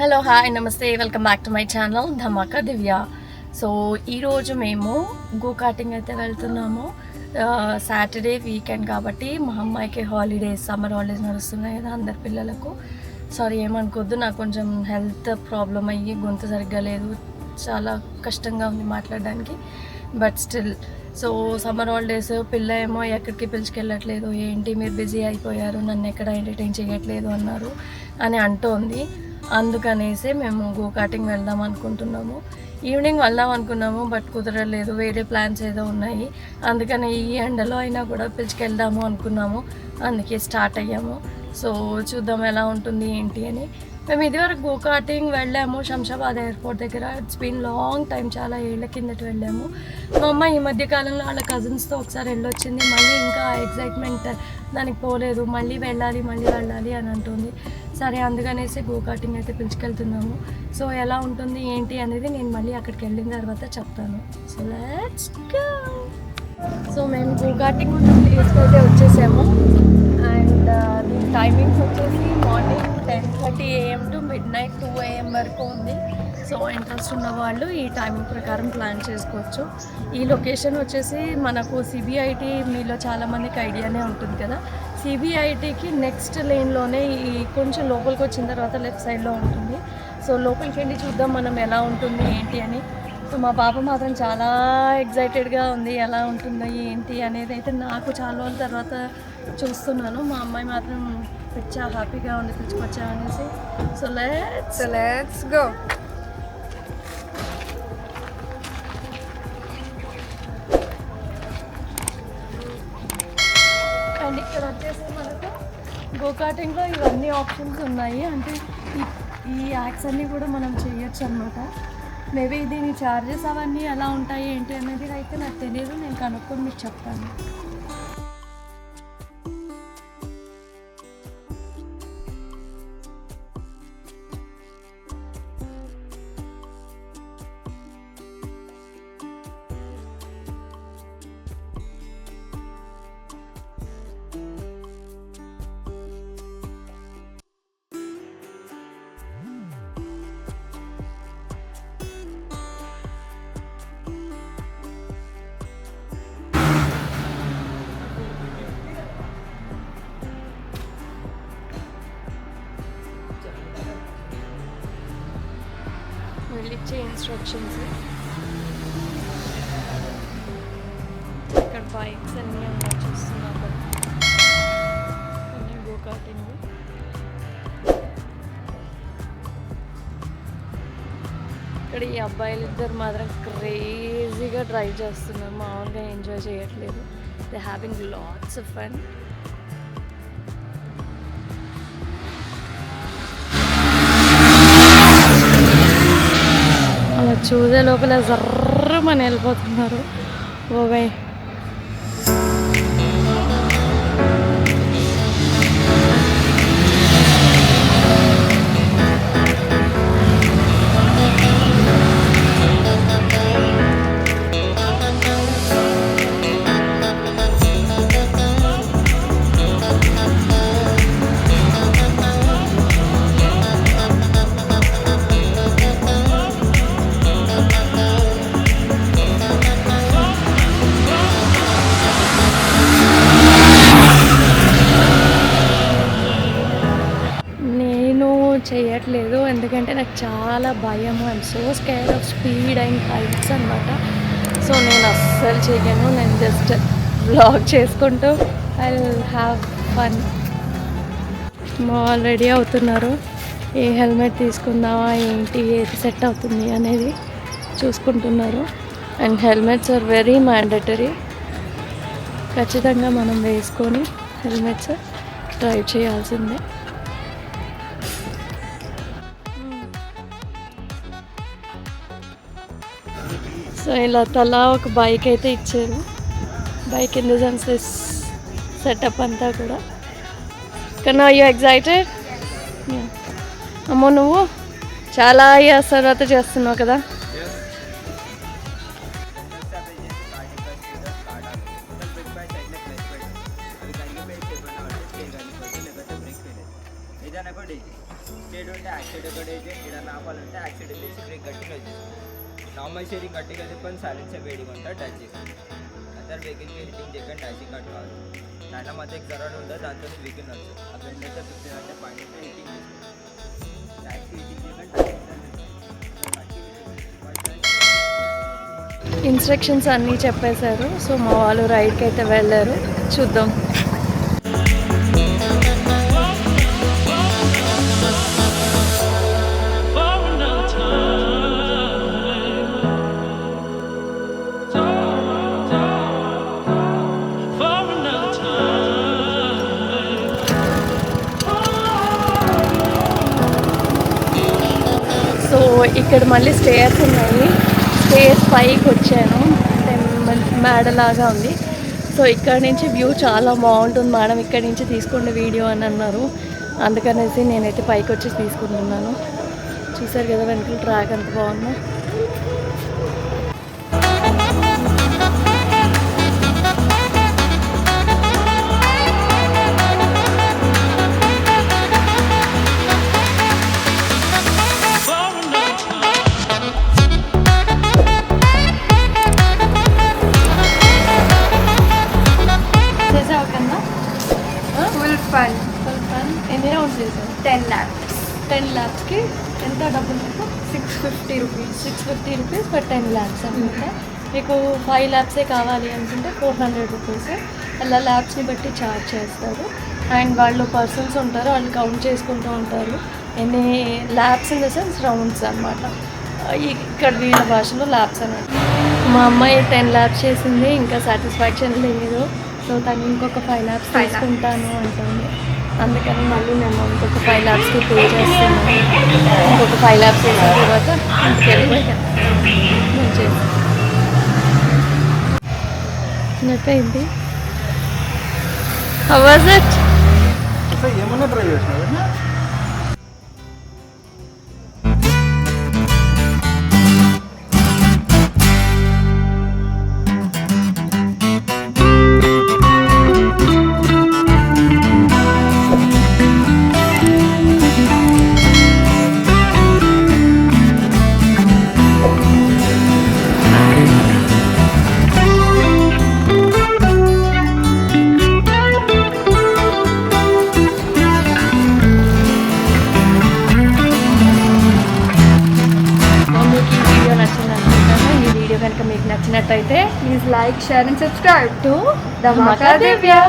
Hello hi నమస్తే welcome back to my channel Dhamaka Divya. So ఈరోజు మేము go karting అయితే వెళ్తున్నాము. సాటర్డే వీకెండ్ కాబట్టి మా అమ్మాయికి హాలిడేస్, సమ్మర్ హాలిడేస్ నడుస్తున్నాయి కదా అందరి పిల్లలకు. సారీ ఏమనుకోద్దు, నాకు కొంచెం హెల్త్ ప్రాబ్లం అయ్యి గొంతు సరిగ్గా లేదు, చాలా కష్టంగా ఉంది మాట్లాడడానికి. But still so summer holidays, పిల్ల ఏమో ఎక్కడికి పిలుచుకెళ్ళట్లేదు, ఏంటి మీరు బిజీ అయిపోయారు, నన్ను ఎక్కడ ఎంటర్టైన్ చేయట్లేదు అన్నారు అని అంటోంది. అందుకనేసి మేము గో కార్టింగ్ వెళ్దాం అనుకుంటున్నాము. ఈవినింగ్ వెళ్దాం అనుకున్నాము బట్ కుదరలేదు, వేరే ప్లాన్స్ ఏదో ఉన్నాయి. అందుకని ఈ ఎండలో అయినా కూడా పిలుచుకెళ్దాము అనుకున్నాము, అందుకే స్టార్ట్ అయ్యాము. సో చూద్దాం ఎలా ఉంటుంది ఏంటి అని. మేము ఇదివరకు గో కార్టింగ్ వెళ్ళాము శంషాబాద్ ఎయిర్పోర్ట్ దగ్గర. ఇట్స్ బీన్ లాంగ్ టైం, చాలా ఏళ్ళ కిందట వెళ్ళాము. మా అమ్మ ఈ మధ్య కాలంలో వాళ్ళ కజిన్స్తో ఒకసారి వెళ్ళొచ్చింది, మళ్ళీ ఇంకా ఎగ్జైట్మెంట్ దానికి పోలేదు, మళ్ళీ వెళ్ళాలి అని అంటుంది. సరే అందుకనేసి గో కార్టింగ్ అయితే పిలుచుకెళ్తున్నాము. సో ఎలా ఉంటుంది ఏంటి అనేది నేను మళ్ళీ అక్కడికి వెళ్ళిన తర్వాత చెప్తాను. So let's go. సో మేము గో కార్టింగ్ ఉన్న ప్లేస్కి అయితే వచ్చేసాము. అండ్ దీని టైమింగ్స్ వచ్చేసి morning 10:30 AM to midnight 2 AM వరకు ఉంది. సో ఇంట్రెస్ట్ ఉన్న వాళ్ళు ఈ టైమింగ్ ప్రకారం ప్లాన్ చేసుకోవచ్చు. ఈ లొకేషన్ వచ్చేసి మనకు సిబిఐటి, మీలో చాలామందికి ఐడియానే ఉంటుంది కదా, సిబిఐటికి నెక్స్ట్ లేన్లోనే ఈ కొంచెం లోపలికి వచ్చిన తర్వాత లెఫ్ట్ సైడ్లో ఉంటుంది. సో లోపలికి వెళ్ళి చూద్దాం మనం ఎలా ఉంటుంది ఏంటి అని. సో మా పాప మాత్రం చాలా ఎగ్జైటెడ్గా ఉంది, ఎలా ఉంటుందో ఏంటి అనేది అయితే. నాకు చాలా రోజుల తర్వాత చూస్తున్నాను, మా అమ్మాయి మాత్రం పిచ్చా హ్యాపీగా ఉంది పిచ్చుకొచ్చా అనేసి. So let's go. అండ్ ఇక్కడ వచ్చేసి మనకు గో కార్టింగ్లో ఇవన్నీ ఆప్షన్స్ ఉన్నాయి. అంటే ఈ యాక్స్ అన్నీ కూడా మనం చేయొచ్చు అనమాట. మేబీ దీని ఛార్జెస్ అవన్నీ ఎలా ఉంటాయి ఏంటి అనేది అయితే నాకు తెలియదు, నేను కనుక్కొని మీకు చెప్తాను. వెళ్ళిచ్చే ఇన్స్ట్రక్షన్స్ ఇక్కడ బైక్స్ అన్నీ ఉన్నాయి చూస్తున్నారు కదా, గో కార్టింగ్. ఇక్కడ ఈ అబ్బాయిలు ఇద్దరు మాత్రం క్రేజీగా డ్రైవ్ చేస్తున్నారు, మామూలుగా ఎంజాయ్ చేయట్లేదు. They having lots of fun. అలా చూసే లోపల జర్రమని వెళ్ళిపోతున్నారు. ఓవై చేయట్లేదు, ఎందుకంటే నాకు చాలా భయము. I'm so scare of speed and heights అనమాట. సో నేను అస్సలు చేయను, నేను జస్ట్ వ్లాగ్ చేసుకుంటూ ఐ విల్ హ్యావ్ ఫన్. వాళ్ళు రెడీ అవుతున్నారు, ఏ హెల్మెట్ తీసుకుందామా ఏంటి, ఏది సెట్ అవుతుంది అనేది చూసుకుంటున్నారు. And helmets are very mandatory, ఖచ్చితంగా మనం వేసుకొని హెల్మెట్స్ డ్రైవ్ చేయాల్సిందే. సో ఇలా తలా ఒక బైక్ అయితే ఇచ్చారు. Bike in the sense this setup అంతా కూడా. కానీ ఆర్ యూ ఎగ్జైటెడ్? అమ్మో నువ్వు చాలా తర్వాత చేస్తున్నావు కదా. Ella no స్టేట్ ఉంటే యాక్సిడెంట్ ఒకటి అయితే ఏదైనా ఆపాలంటే యాక్సిడెంట్ చేసి బ్రేక్ గట్టిగా వచ్చేస్తుంది. నార్మల్ షేరింగ్ గట్టిగా చెప్పని సైలెన్సర్ వేడిగా ఉంటా టచ్ చేస్తుంది. అందరు వెహికల్కి హిట్టింగ్ చేయకుండా టచింగ్ కట్ కాదు. దాంట్లో మధ్య కరెంట్ ఉంటుంది, దాంతో వెహికల్ నచ్చు. ఆ బెండ్ అయితే 15 అంటే పాయింట్ అయితే హిట్టింగ్ చేస్తుంది. ట్యాక్సీ హిట్టింగ్ చేయకుండా ఇన్స్ట్రక్షన్స్ అన్నీ చెప్పేశారు. సో మా వాళ్ళు రైడ్కి అయితే వెళ్ళారు. చూద్దాం. సో ఇక్కడ మళ్ళీ స్టేర్స్ ఉన్నాయి. స్టేర్స్ పైకి వచ్చాను. మేడలాగా ఉంది. సో ఇక్కడ నుంచి వ్యూ చాలా బాగుంటుంది మేడం, ఇక్కడ నుంచి తీసుకోండి వీడియో అని అన్నారు. అందుకనేసి నేనైతే పైకి వచ్చి తీసుకుంటున్నాను. చూసారు కదా వెనకాల ట్రాక్ ఎంత బాగుందో. ఎన్ని రౌండ్స్ చేశారు? 10 lakhs. 10 lakhsకి ఎంత డబ్బులు మీకు? 650 rupees. 650 రూపీస్ ఫర్ 10 lakhs అనమాట. మీకు 5 lakhsే కావాలి అనుకుంటే 400 రూపీస్. అలా ల్యాబ్స్ని బట్టి ఛార్జ్ చేస్తారు. అండ్ వాళ్ళు పర్సన్స్ ఉంటారు, వాళ్ళు కౌంట్ చేసుకుంటూ ఉంటారు ఎన్ని labs in the sense rounds అనమాట. ఇక్కడ వీళ్ళ భాషలో ల్యాబ్స్ అన్నమాట. మా అమ్మాయి 10 lakhs చేసింది, ఇంకా సాటిస్ఫాక్షన్ లేదు. సో తను ఇంకొక 5 lakhs తీసుకుంటాను అంటుంది. అందుకని మళ్ళీ మేము ఇంకొక 5 lakhsకి పే చేస్తున్నాము. ఇంకొక 5 lakhs వేసిన తర్వాత ఇంటికి వెళ్ళిపోయాను. అయిపోయింది. How was it? ఏమన్నా ట్రై చేసినా? కనుక మీకు నచ్చినట్టయితే Please like, share and subscribe to Dhamaka Divya.